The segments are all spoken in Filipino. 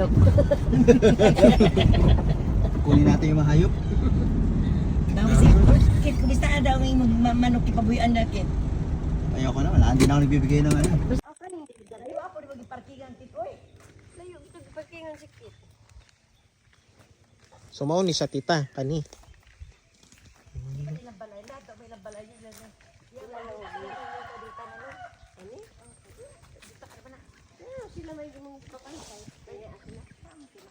hayop. Kunin natin yung mga hayop. Daw si Kit, kumista na daw may manok ipabuyan na Kit. Ayoko na, wala. Hindi na ako nagbibigay ng ano. Ako ni, layo ako di magiparkingan Kit, oy. Layo ito giparkingan si Kit. Sumaw ni sa tita, kani. May ilang balay na, may ilang balay yun. Yan lang yung dito na no. Ani? Dito ka ba na? Sila may gumong papantay. Kaya ako na. Tama sila.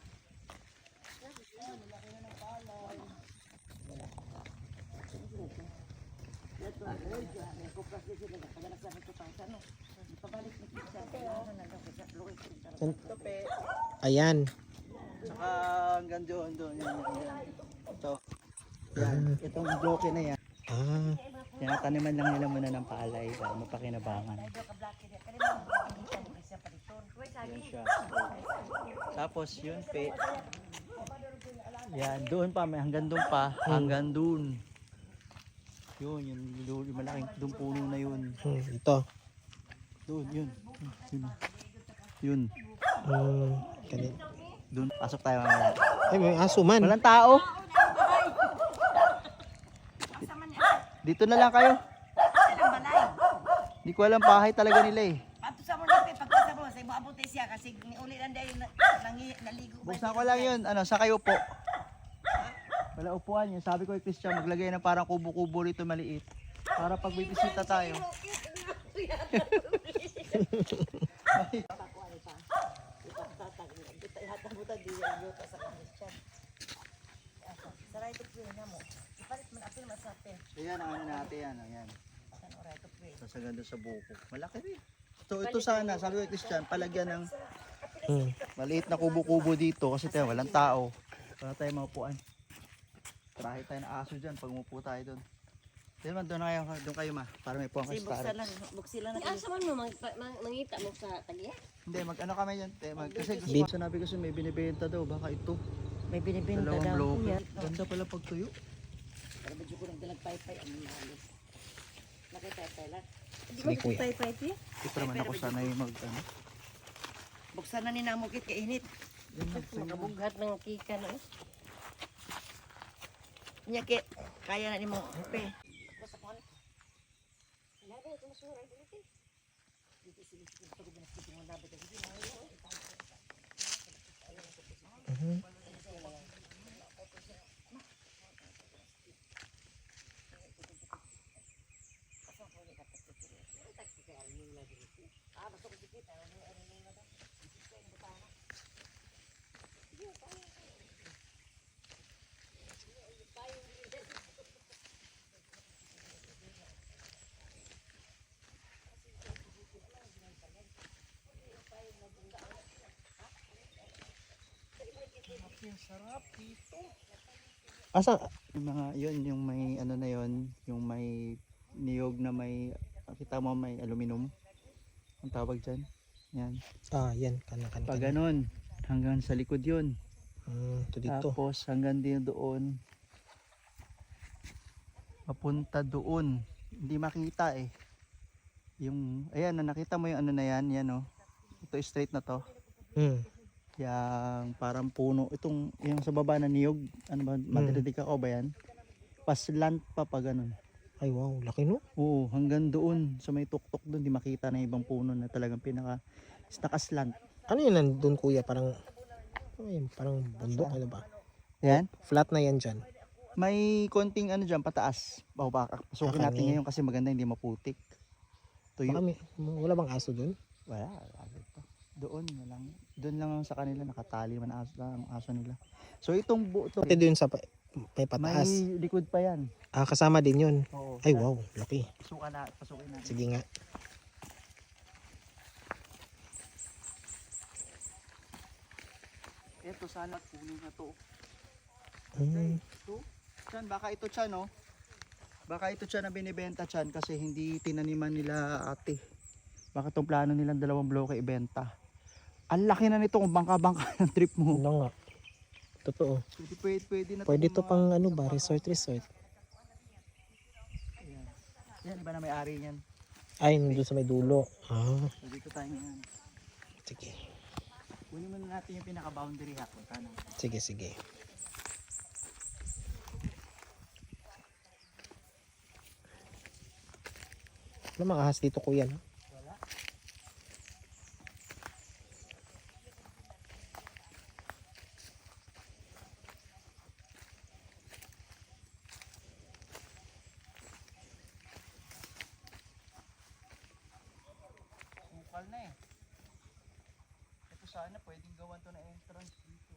Ayan. Saka hanggang doon. Yan. Ito. Yan. Itong bloke na yan. Ah, Tinataniman lang nila muna ng palay para mapakinabangan. Yan siya. Tapos yun, yan, doon pa, may hanggang doon pa, hanggang doon. Yun, yung malaking doon puno na yun. ito. Doon, yun. Yun. Kani. Doon, pasok tayo mamaya. Ay, may aso man. Walang tao. Dito na lang kayo. Hindi ko alam, bahay talaga nila eh. Pato sa mo ni pagkasa mo sa imo abuti siya kasi ni uli lang dahil naligo ba. Buksan ko lang yun, ano, sa kayo po. Wala upuan yun. Sabi ko kay Christian, maglagay ng parang kubo-kubo rito maliit. Para pag may bisita tayo. Ayan ang ano natin yan. Ayan. Sasaganda sa buko. Malaki rin. Ito sana, sabi ko kay Christian, palagyan ng maliit na kubo-kubo dito kasi tayo walang tao. Wala tayong maupuan. Tarahe tayo na aso dyan pag umupo tayo doon. Di naman doon kayo ma, para may puwang kayo sa tarik. Buksan lang. Asa man mo mangita mo sa tagya? Hindi, mag-ano kami yan. Kasi gusto sinabi kasi may binibenta daw, baka ito. May binibenta Dalawang daw. bloke. Kuya. Ganda pala pag tuyo. Para medyo ko nagdalag paypay ang halos. Nakita lang. Sige, kuya. Paypay ti. Hindi pa naman ako sanay mag-ano. Buksan na ni namukit kay init. Makabughat ng kika na. Nya kit, kaya na nimo. Pe. Asa? Yung mga yun, yung may ano na yun, yung may niyog na may, kita mo may aluminum. Ang tawag dyan. Yan. Ah, yan. Kana. Pag ganun, hanggang sa likod yun. Ito dito. Tapos hanggang din doon. Papunta doon. Hindi makita eh. Yung, ayan, nakita mo yung ano na yan, yan oh. Ito straight na to. Yang parang puno. Itong, yung sa baba na niyog, ano ba, madridika ko ba yan? Paslant pa ganun. Ay, wow. Laki no? Oo, hanggang doon. Sa may tuktok doon, di makita na ibang puno na talagang nakaslant. Ano yun nandun, kuya? Parang, parang bundok, ano ba? Yan. Flat na yan dyan. May konting ano dyan, pataas. Pasukin natin Kakani. ngayon kasi maganda, hindi maputik. Tuyo. Baka wala bang aso dun? Wala. Doon lang sa kanila, nakatali man ang aso nila. So itong buo to, Pati dun sa may pataas. may likod pa yan. Ah, kasama din yun. Oo. Ay, wow. Laki. Pasukin natin. Sige nga. Ito sana puno na to. Hmm. Chan, baka ito Chan oh. Baka ito Chan na binibenta Chan kasi hindi tinaniman nila ate. Baka itong plano nilang 2 bloke ibenta. Ang laki na nito kung bangka-bangka ng trip mo. Ano nga. Totoo. Pwede na Pwede to kung pang mga- ano ba? Resort. Yan, iba na may-ari niyan. Ay, nandun sa may dulo. Ah, So dito tayo ngayon. sige. Kunin muna natin yung pinaka-boundary ha. Punta na. Sige, sige. Ano mga ahas dito kuya, no? Wala. Sukal na eh. Ito sana pwedeng gawan to na entrance dito.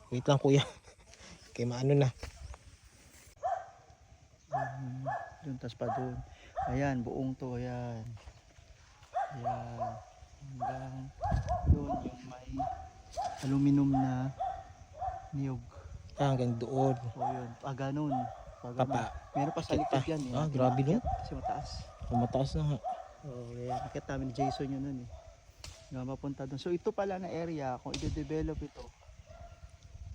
Wait lang kuya. Kay maano na. Doon, tas pa doon. Ayan, buong to, ayan. Ayan. Hanggang doon yung may aluminum na niyog. Ah, hanggang doon. O yun, ganun. Papa. Meron pa sa likod yan. Eh. Ah, grabe no? Kasi mataas. Mataas na nga. Oo, ayan. Nakita namin ni Jason yun nun eh. Nga mapunta doon. So ito pala na area, kung i-develop ito,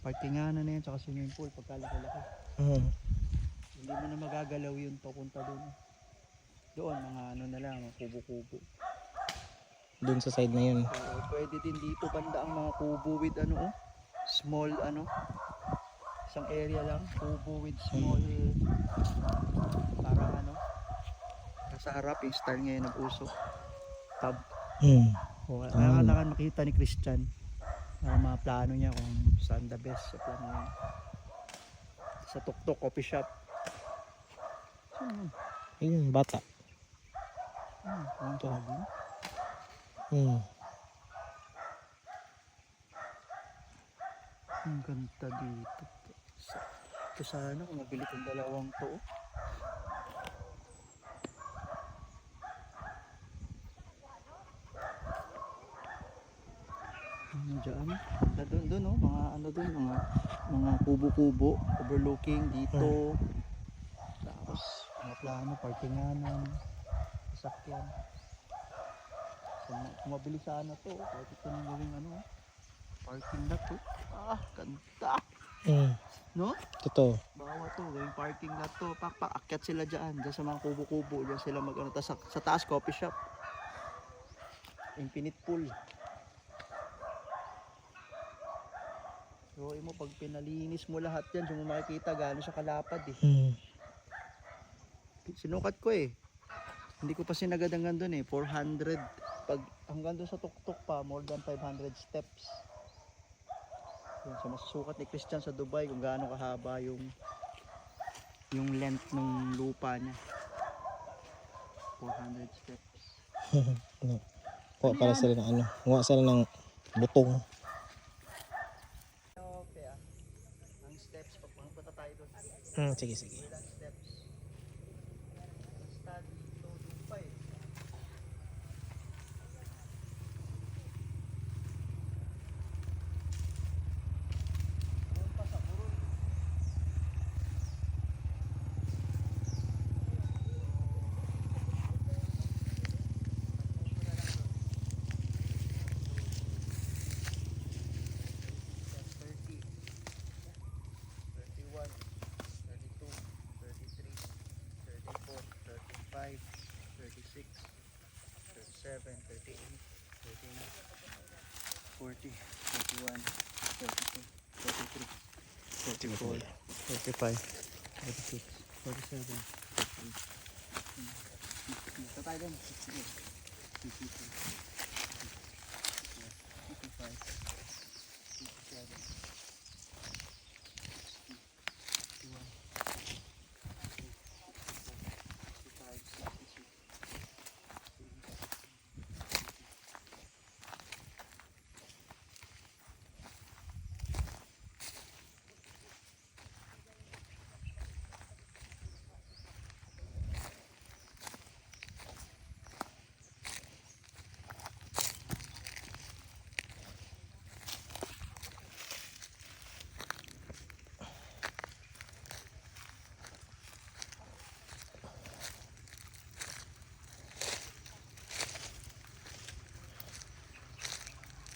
parkinganan na yan, tsaka swimming pool, pagkalaki-laki. Hindi mo na magagalaw yun papunta doon. Doon, mga ano na lang, mga kubo-kubo. Doon sa side na yun. Pwede din dito banda ang mga kubo with ano, small ano, isang area lang, kubo with small, parang ano, nasa harap yung style ngayon ng uso. Tab. O, kailangan makita ni Christian ang mga plano niya kung saan the best sa plano niya. Sa Tuktok Coffee Shop. Saan yun? Ayun, bata. Ang tawagin? Ang ganda dito. Ito sana kung mabili kong dalawang to. Ano dyan? Doon oh, mga ano doon, mga kubo-kubo, overlooking dito. Tapos mga plano, parkinganan, sasakyan. So, kung mabili sana to, kahit ito nang gawing ano, parking lot to. Ah, ganda! No? Totoo. Bawa to, gawing parking lot to. Pakpak, akyat sila dyan sa mga kubo-kubo. Dyan sila mag ano. Tas sa taas, coffee shop. Infinite pool. So, mo pag pinalinis mo lahat yan, so mo makikita gano'n siya kalapad eh. Sinukat ko eh. Hindi ko pa sinagad hanggang doon eh. 400. Pag hanggang doon sa Tuktok pa, more than 500 steps. Yun, so masusukat ni Christian sa Dubai kung gaano kahaba yung length ng lupa niya. 400 steps. Kuha pala sila ng ano. Kuha sila ng butong. Okay ah. Ang steps, pagpunta tayo doon. Sige, sige. Ilang steps. Study to Dubai. Doon pa sa Burun. Ito tayo din.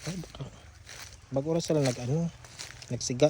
哎，不看。Bag-oras sila nagsiga.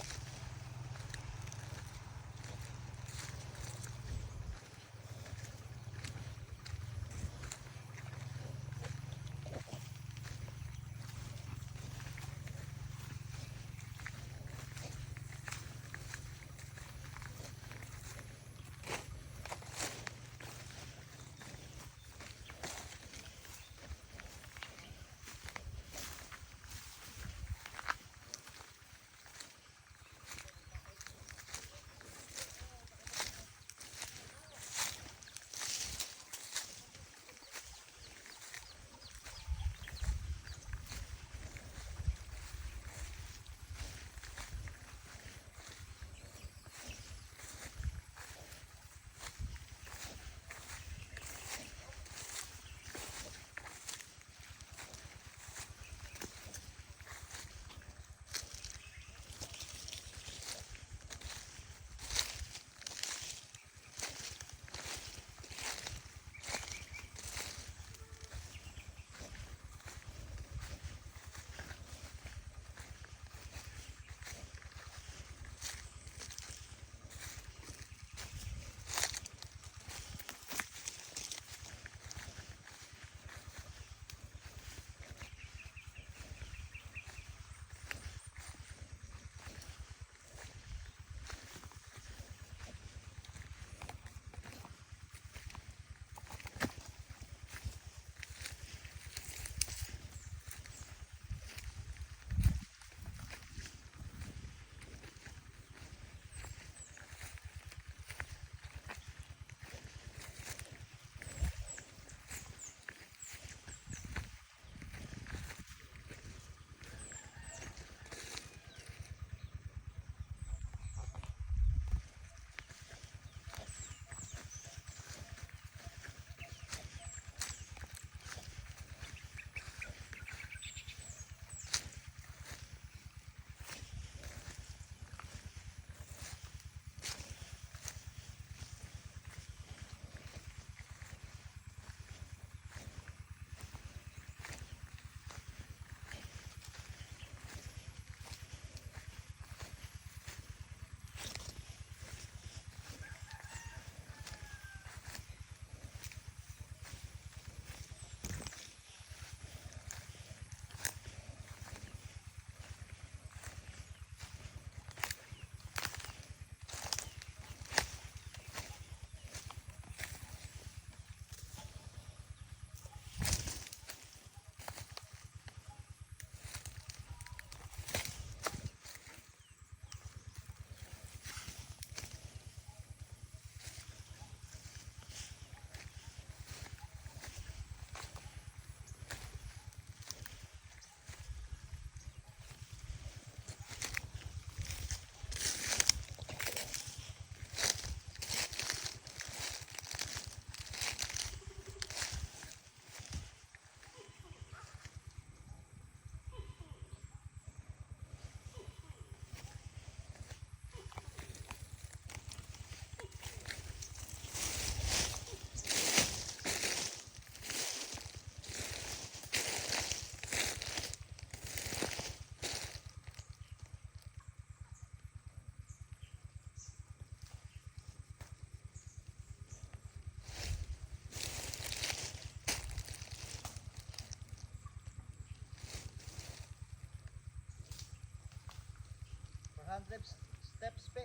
Steps pe.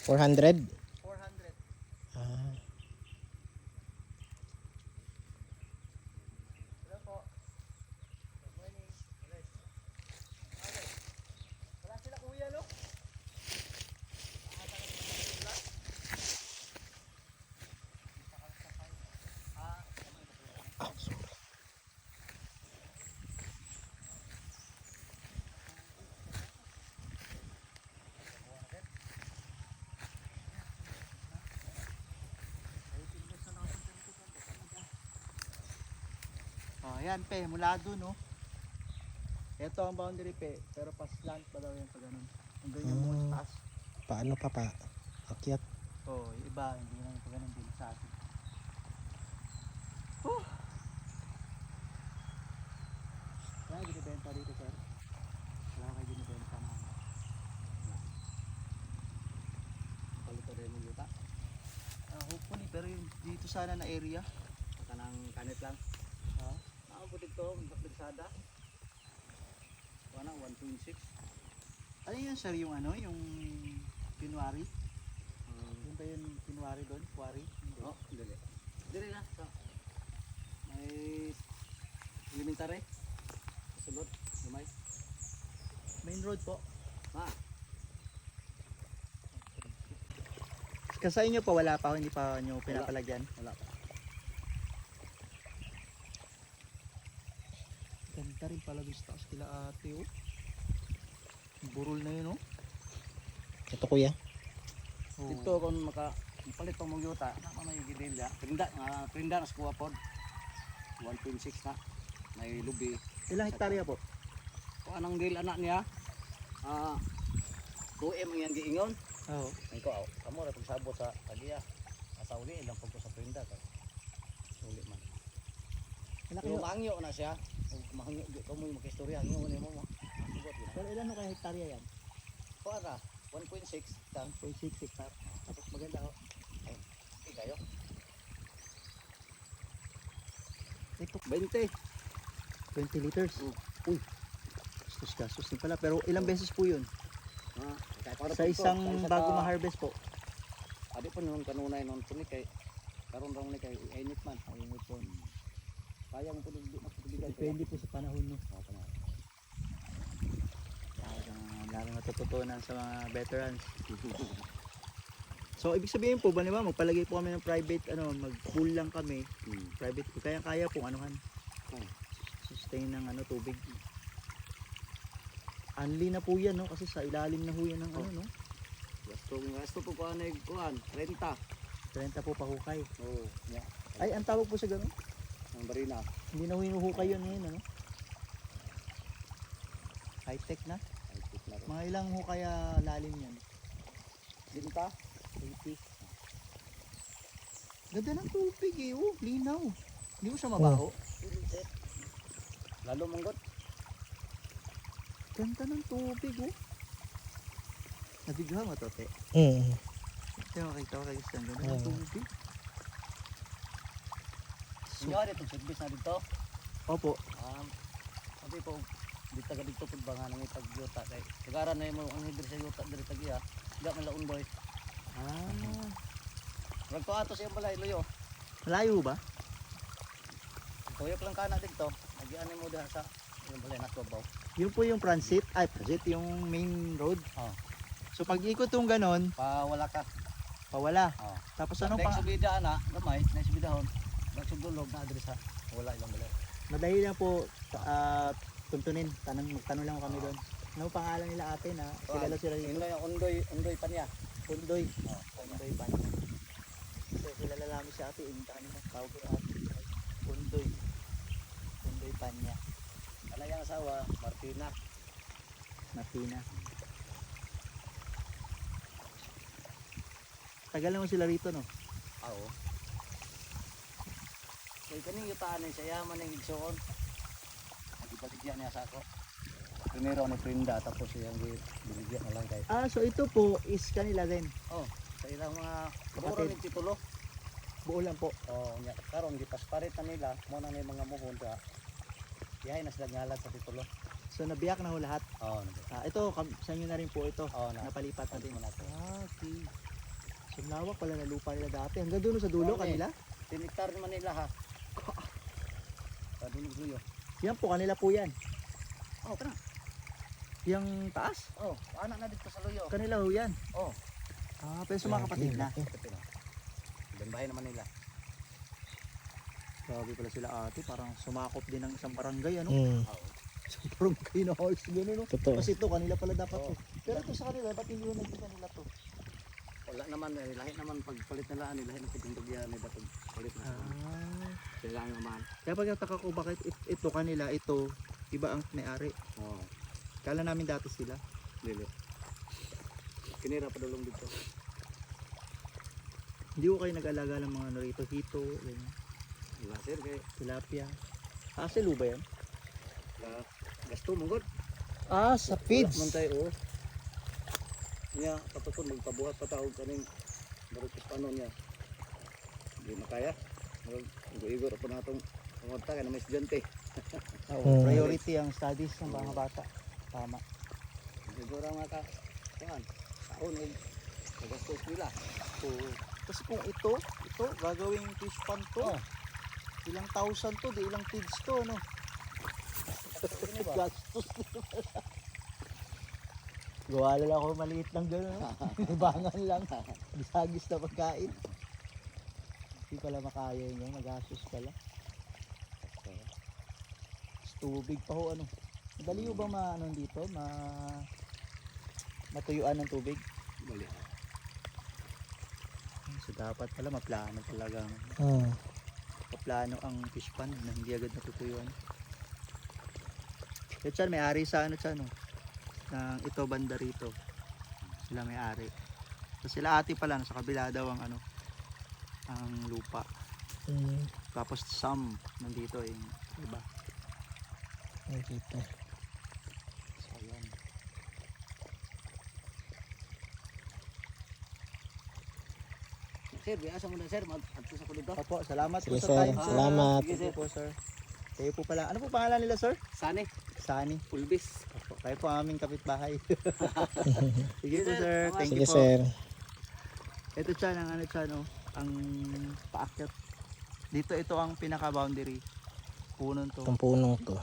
400. 400. Ah, Hello po. Good morning. Okay. Okay. Wala sila kuya, no? sorry. Oh, yan pe, mula doon, no? Ito ang boundary pe, pero pa slant pa daw yan pa ganun. Hanggang yung mga taas. Paano pa akyat? Oh, yung iba, hindi na pa ganun din sa atin. Wala, binibenta dito, sir. Wala pero yung dito sana na area. Kanang kanit lang. Ha? Ako po dito, magpagsada. Wala, 1.6. Ano yun sir, yung ano, yung January? Yun ba yung January doon? Quarry? Oh, dili. Dili na. So, may elementary. Sulod, lumay. Main road po. Ah, Kasi sa inyo pa wala pa, hindi pa nyo pinapalagyan. wala pa. Ganda rin pala doon sa taas kila ate oh. Burol na yun oh. Ito kuya. Oh. Dito kung palit pang magyuta, na may gidilya. Prinda na sa kuha pod. 1.6 na. May lubi. Ilang hektarya po? Kung anong deal anak niya, 2M ang iyang giingon. Oo. Ay ko, kamo ra pagsabot sa tagiya. Asaw ni ilang pagko sa prinda kay. Suli man. Malaki Pero yun. maangyo na siya. Ug mahangyo di ko mo makistorya angyo ni mo. Sugot yun. Pero ilan kaya hektarya yan? Para 1.6 ta. 0.6 hektar. Tapos maganda oh. Kayo. Ito 20. 20 liters. Oh. Uy. Gastos din pala. Pero ilang beses po yun? Para Sa isang bago ma-harvest po. Adi pa nung kanunay non puni kay karon raw ni kay init man. Ayun po. Kaya mo pud di magpibigay. Depende po sa panahon no. Lalo natututunan sa mga veterans. So ibig sabihin po ba diba magpalagay po kami ng private mag-pool lang kami. Private pool. Kaya po anuhan. Sustain ng tubig. Unli na po yan no kasi sa ilalim na ho yan ng no. Gasto po ko anay kuan 30. 30 po pahukay. Oh, ya. Ay ang tawag po sa ganun. Ang barina. Hindi na hinuhukay yun ngayon ano. High tech na. Ay tip na rin. Mga ilang hukay lalim yan. Dinta. 80. Ganda ng tubig eh. Oh, linaw. Hindi mo siya mabaho. Lalo manggot. Ganda ng tubig oh. Nabigha mo to te. Kaya makita ko kayo sa ganda ng tubig. Inyo dito service na dito. Opo. Sabi ko dito ka dito pud bangan ng itagyuta kay tagaran na mo ang hider sa yuta diri tagiya. Diya man laon boy. Ragto ato siya balay luyo. Malayo ba? Tuyok lang kana dito. Nagian mo diha sa yung balay natwabaw. Yun po yung transit. Ay, transit yung main road. Oh. So pag ikot yung ganon, Pa wala ka. pawala. Oh. Tapos anong Next pa? subida na, gamay, next subidahon. Next subdulog na adres ha. Wala ilang balay. Madali lang po tuntunin. Magtanong lang kami doon. Ano pangalan nila ate na? Kilala sila dito. Yung undoy pa niya. Undoy. Oh, Undoy pa niya. So kilala namin si ate. Yung tawag ko ate. Undoy. Undoy pa niya. Kanayang asawa, Martina. Martina. Tagal naman sila rito no? Oo. Kaya kaning yutaan ni siya man ang igsoon. Nagibaligyan niya sa ako. Primero ni Prinda tapos siyang biligyan na lang kay. So ito po is kanila din. Oh, sa ilang mga Kapatid. puro ni titulo. Buo lang po. Oh, nya karon gipasparit na nila mo na mga muhon sa. Yahay na sila ngalan sa titulo. So nabiyak na ho lahat. Oh, Ito sa inyo na rin po ito. oh na. Napalipat na din. Mo na to. Okay. So lawak pala na lupa nila dati. Hanggang doon sa dulo Okay. kanila. Tinektar naman nila ha. Sa dulo dulo. Yan po kanila po yan. Oh, kana. Yung taas. Oh, anak na dito sa luyo. Kanila ho yan. Oh, Pero sa mga kapatid na. kapit na. Ilang bahay naman nila. Grabe pala sila ate. Parang sumakop din ng isang barangay ano. Oo. Isang barangay na halos gano'n no. Totoo. Kasi ito kanila pala dapat to. Oh. Pero ito sa kanila, ba't hindi mo naging kanila to? Wala naman, lahi naman pagpalit nila, lahi na pagpagyan nila pagpalit na. Sila naman. Kaya pagkataka ko bakit ito kanila, ito, iba ang may-ari. Oo. Kala namin dati sila. Dili. Kinira pa dulong dito. Hindi ko kayo nag-alaga ng mga rito, hito, ganyan, Wala sir, kay tilapia. Silo ba yan? gasto mong god. Sa Man tayo, oh. Niya, patukon, magpabuhat patawag kaning barukis paano niya. Di makaya. Igo-igo po na itong pumunta ka na may estudyante. Priority ang studies ng mga bata. Tama. Siguro mga kuhan. Taon o magastos nila. So, kasi kung ito gagawing fish pond to. Ilang thousand to, di ilang kids to, no? Gastos. Gawa lang ako maliit lang gano'n, no? Libangan lang. Bisagis na pagkain. Hindi pala makaya yun, magastos pala. Tubig pa ho, ano? Madali ho ba ano dito? Matuyuan ng tubig? Bali. So dapat pala maplano talaga. Maplano ang fish pond na hindi agad natutuyuan. Kaya dyan, may-ari sa ano dyan, no? Ng ito banda rito. Sila may-ari. So sila ate pala, sa kabila daw ang ano, ang lupa. Tapos some nandito yung iba. Dito. So yan. Sir, biasa mo na sir. Mag-adto sa kulit daw. Opo, salamat Sige, po sa sir. time. Salamat. Sige po sir. Kayo po pala. Ano po pangalan nila sir? Sani. Sani. Pulbis. Opo, kayo po ang aming kapitbahay. Sige po sir. Thank Sige, you po. sir. Ito siya ang ano siya, no? Ang paakyat. Dito ito ang pinaka boundary. Punon to. Itong punong to.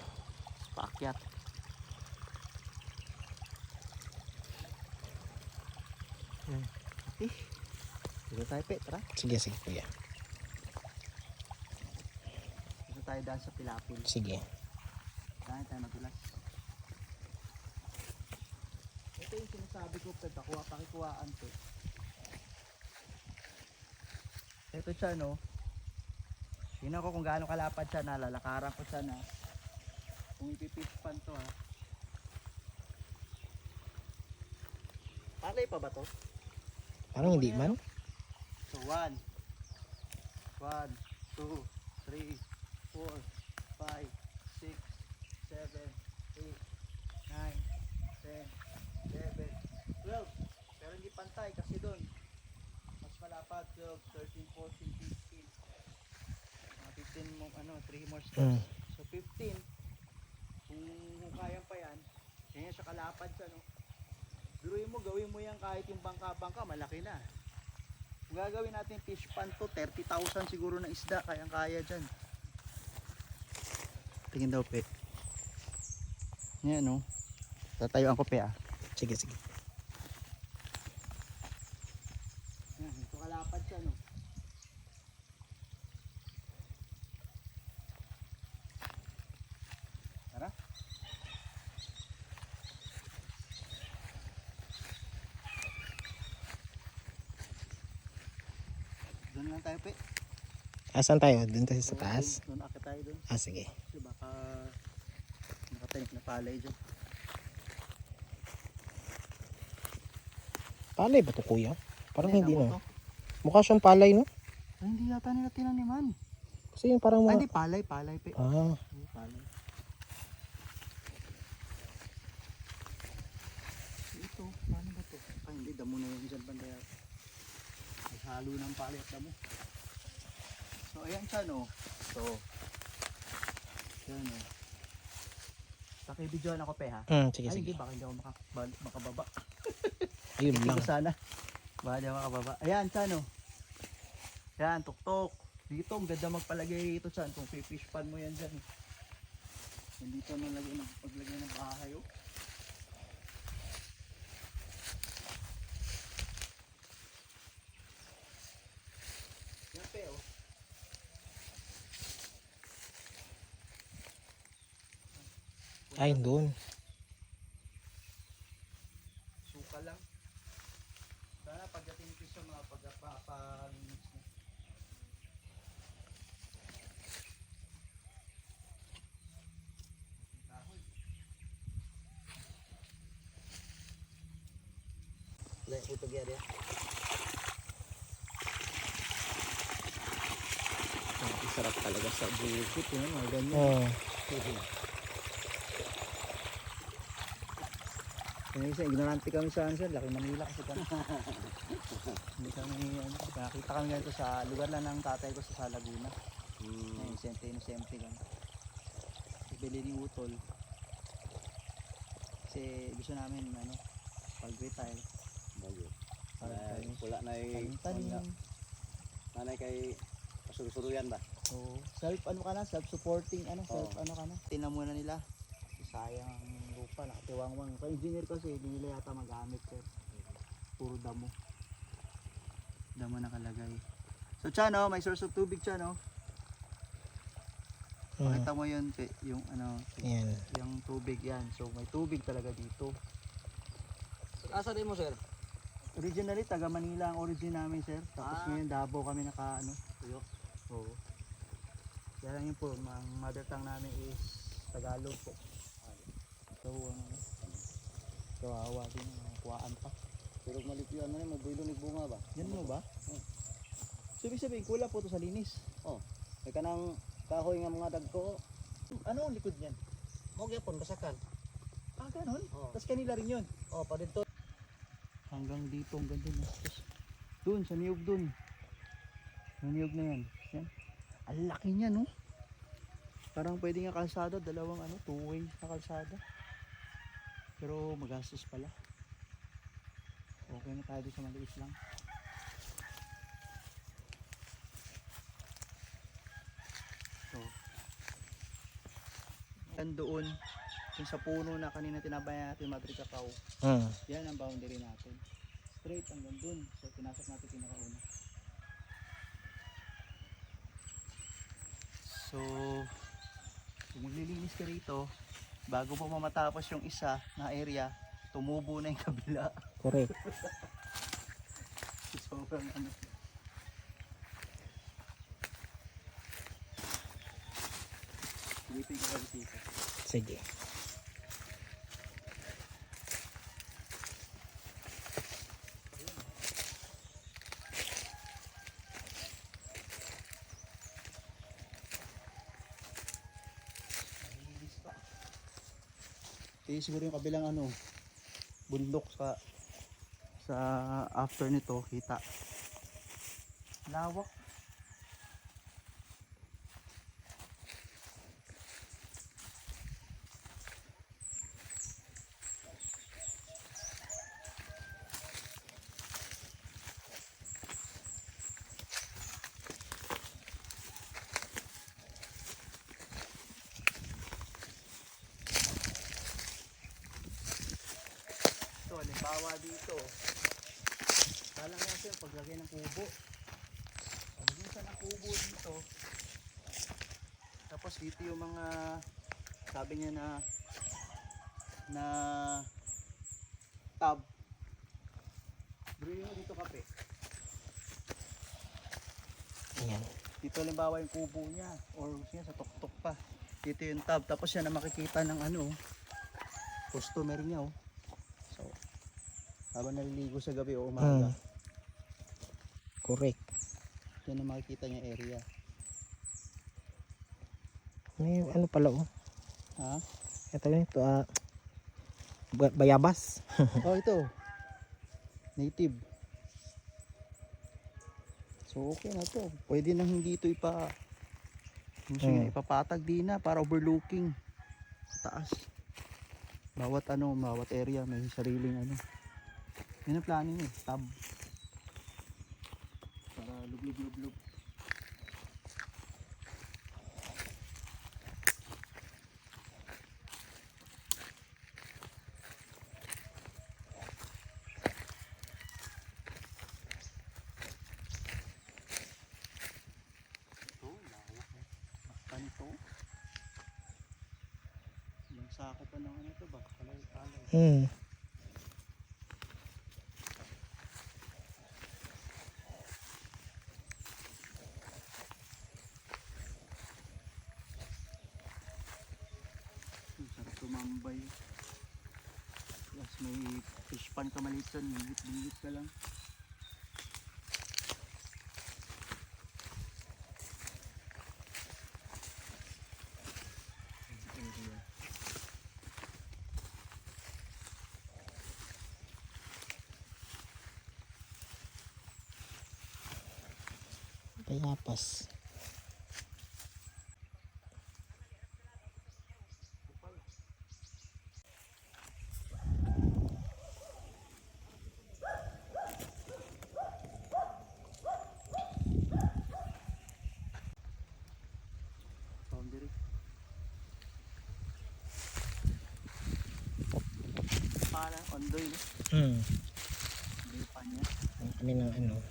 Paakyat. Okay. Dito tayo pe, tara. Sige, sige kuya. Dito tayo daan sa Pilapil. Sige. Daan tayo magulas. Ito yung sinasabi ko, pakikuhaan to. Ito siya, no? Tingnan ko kung gaano kalapad siya na, lalakaran ko siya na. Kung ipipispan to, ha. Palay pa ba to? Parang hindi man. So 1, 2, 3, 4, 5, 6, 7, 8, 9, 10, 11, 12. Pero hindi pantay kasi doon mas malapad. 12, 13, 14, 15. Mga 15 mo, 3 more steps. So 15. Kung kayang pa yan, ganyan siya kalapad siya, no? Biruin mo, gawin mo yan kahit yung bangka-bangka, malaki na. Kung gagawin natin fish pond to, 30,000 siguro na isda, kayang-kaya dyan. Tingin daw, pe. Yan, no? Tatayuan ko, pe, ah. Sige, sige. Yan, ito kalapad siya, no? Tara. Doon lang tayo, pe. Asan tayo? Doon tayo sa taas? Doon akit tayo doon. Ah, sige. Kasi baka nakatanik na palay dyan. Palay ba to kuya? Parang hindi Tama no. to. Mukha siyang palay no? Ay, hindi yata nila tinaniman. Kasi yung parang Ay, mga... hindi, palay, pe. Ah, Ay, palay. Ito, paano ba to? Ay, hindi, damo na yung dyan banda yata. Ay, halo ng palay at damo. So, ayan siya, no? So, yan, no? Pakibidyoan ako, pe, ha? sige, Ay, sige. hindi, baka hindi ako makababa. Ayun Hindi lang. ko sana. Baka di ako makababa. Ayan, siya, no? Yan, tuktok. Dito, ang ganda magpalagay ito dyan. Kung fish pan mo yan dyan. Dito paglagay ng bahay, oh. Yan, pe, oh. Ay, doon. Suka lang. Sana pagdating ko sa mga pagpapalinis na. Lain utog yan ya. Ang sarap talaga sa bukit, yun, mga ganyan. Oh. Minsan, ignorante kami sa answer. Laki Manila kasi kami. Hindi kami, nakita kami ganito sa lugar lang ng tatay ko sa Laguna. Inosente kami. Bili ni Utol. Kasi gusto namin, pag-retire. Bago. Pag-retire. Wala na Tanim. nanay kay kasuru-suruyan ba? Oo. Self-supporting, Tinan muna nila. Sayang ang lupa, nakatiwangwang. Sa engineer kasi, hindi nila yata magamit, sir. Puro damo. Damo nakalagay. So, Chano, may source of tubig, Chano. Pakita mo yun, yung Yan. yung tubig yan. So, may tubig talaga dito. Asa din mo, sir? Originally, taga Manila ang origin namin, sir. Tapos ngayon, Davao kami Tuyo. Oo. Kaya lang yun po, ang mother tongue namin is Tagalog po. So, kawawa din, kuwaan pa. Pero malipian na mo, builo ni bunga ba? Yan mo ba? So, ibig sabihin, kulang po to sa linis. May kanang kahoy nga mga dagko. Ano ang likod niyan? Mo gyapon basakan. Ganon? Oo. Tapos kanila rin yun. Pa dito. Hanggang dito, hanggang dun. Tapos, dun, sa niyog dun. Yung niyog na yan. Yan. Ang laki niya, no? Parang pwede nga kalsada, dalawang two-way na kalsada. Pero magastos pala. Okay na tayo sa maliit lang. So, yan doon, yung sa puno na kanina tinabayan natin, Madrid Cacao. Yan ang boundary natin. Straight hanggang dun. So, pinasok natin pinakauna. So, kung maglilinis ka rito, bago pa matapos yung isa na area, tumubo na yung kabila. Correct. Sobrang Silipin ko kasi dito. Sige. Siguro yung kabilang bundok sa after nito kita. Lawak. Ito, halimbawa dito. Talang natin yung paglagay ng kubo. Paglagay sa ng kubo dito. Tapos dito yung mga sabi niya na tab. Brilyo mo dito kape. Ayan. Dito halimbawa yung kubo niya or siya sa tuktok pa. Dito yung tab. Tapos yan na makikita ng customer niya. So, habang naliligo sa gabi o umaga, Correct. yan na makikita niya area. May pala Ha? Ito yun, ito bayabas. Oh, ito. Native. So, okay na to. Pwede nang hindi ito ipapatag din na para overlooking sa taas. Bawat area may sariling Yan ang plano niya, tab. Para lublub. Ganito. Yung sako pa ng ito ba? Kalay. Sarap tumambay. Plus may fish pan ka maliit dyan. Bingit ka lang. Payapas. Boundary. Parang ondoy, no? Hindi pa niya. Ang kami ng ano.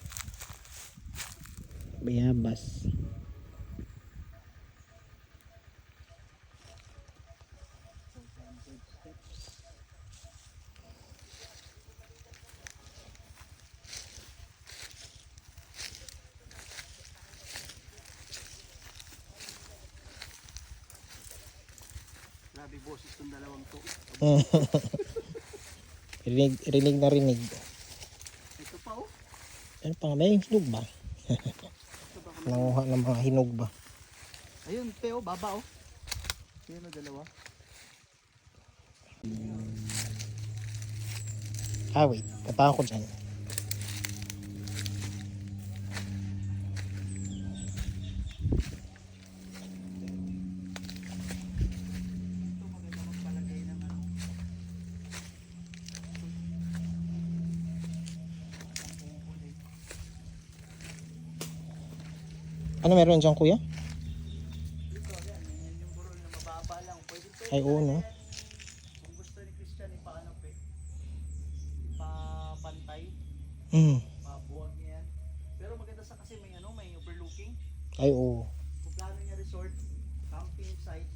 Bayabas. Grabe boses itong dalawang to. Rinig na rinig. Ito pa oh. Ano pa nga ba yung hinog ba? Ito ba? Nanguha ng mga hinog ba? Ayun, pe oh, baba oh. Ayun oh, dalawa. Ah wait, katawa ko dyan. Ito maganda magpalagay ng ano. Ano meron dyan kuya? Dito, yan. Yan yung burol na mababa lang. Pwede Ay oo no. kung gusto ni Christian, ipaano pe? Ipapantay. Mabuwag niya yan. Pero maganda sa kasi may ano, may overlooking. Ay oo. Kung plano niya resort, camping site,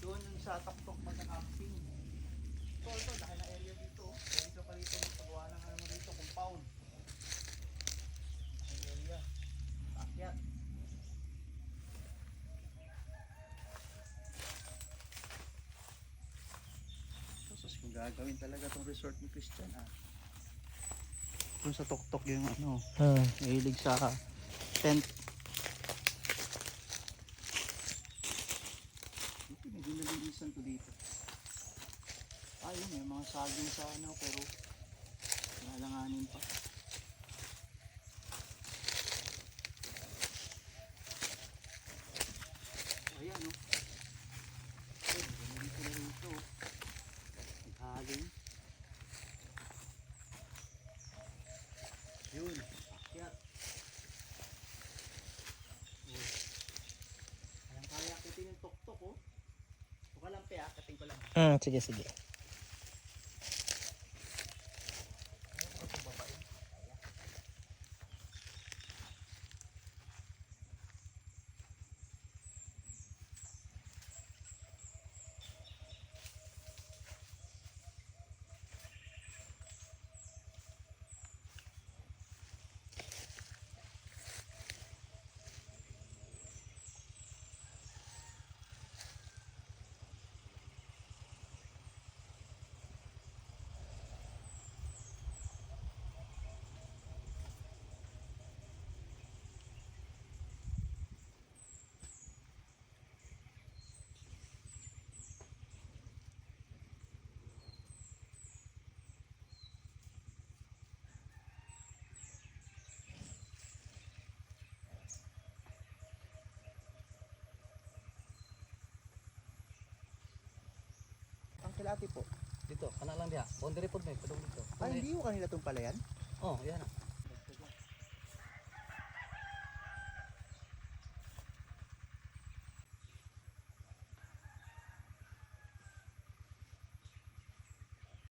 doon yung sa Toktok magka-camping. Ito, laki na area dito. Pwede ka pa rito magpagawa ng ano mo dito, compound. Ang area. Akyat. Sus, kung gagawin talaga tong resort ni Christian Kung sa Toktok yung ano, mahilig sa tent. Ito, may ginalilisan ko dito. Ayun, may mga saging sa ano, pero nalanganin pa. Ayan, no? Ayun, ganito na rito. Naghaling. Yun, akyat. Kaya akitin yung Toktok, oh. Huwag lang pe, akitin ko lang. Sige sige. Ang kilati po. Dito, kana lang diha. Boundary pod may padung dito. Ay, hindi ko kanila itong palayan. Oh, yan.